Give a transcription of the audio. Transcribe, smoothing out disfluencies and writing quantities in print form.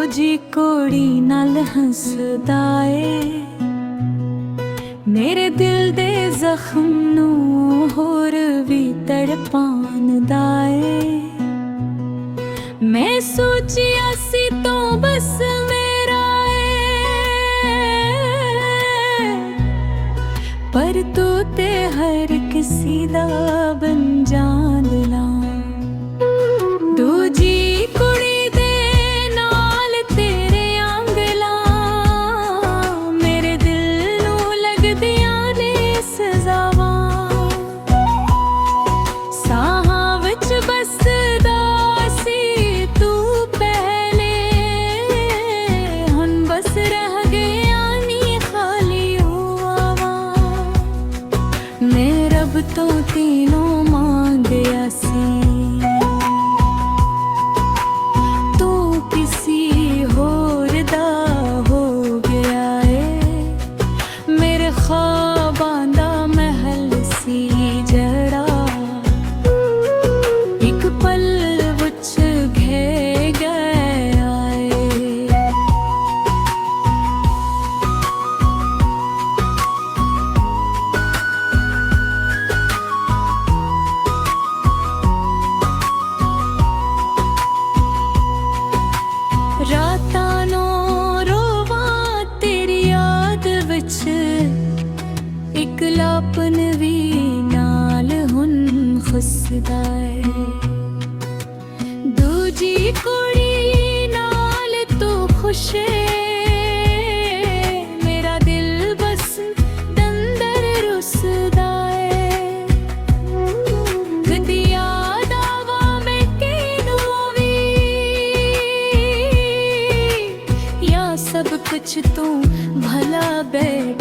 ਦੂਜੀ ਕੁੜੀ ਨਾਲ ਹੱਸਦਾ ਏ, ਮੇਰੇ ਦਿਲ ਦੇ ਜ਼ਖਮ ਨੂੰ ਹੋਰ ਵੀ ਤੜਪਾਉਂਦਾ ਏ। ਮੈਂ ਸੋਚਿਆ ਸੀ ਤੂੰ ਬਸ ਮੇਰਾ ਏ, ਪਰ ਤੂੰ ਤੇ ਹਰ ਕਿਸੀ ਦਾ ਬਣ ਜਾਂਦਾ। ਦੂਜੀ ਕੁੜੀ ਦੇ ਨਾਲ ਤੇਰੇ ਆਂਗਲਾਂ ਮੇਰੇ ਦਿਲ ਨੂੰ ਲੱਗਦੀਆਂ ਨੇ ਸਜ਼ਾਵਾਂ। ਸਾਹਾਂ ਵਿੱਚ ਬਸਦਾ ਸੀ ਤੂੰ ਪਹਿਲੇ, ਹੁਣ ਬਸ ਰਹਿ ਗਿਆ ਨੀ ਖਾਲੀ ਹਵਾਵਾਂ। ਮੈਂ ਰੱਬ ਤੋਂ ਤੈਨੂੰ ਮੰਗਿਆ ਸੀ, ख्वाबां दा महल सी जड़ा एक पल विच घे गया ए। रातां नूं रोवां तेरी याद विच, इकलापन भी नाल हुन खुसदा है। दूजी कुड़ी नाल तू खुश है, मेरा दिल बस दंदर रुसदा है। कदी याद आवा मैं किनू वी, या सब कुछ तू भला बैठ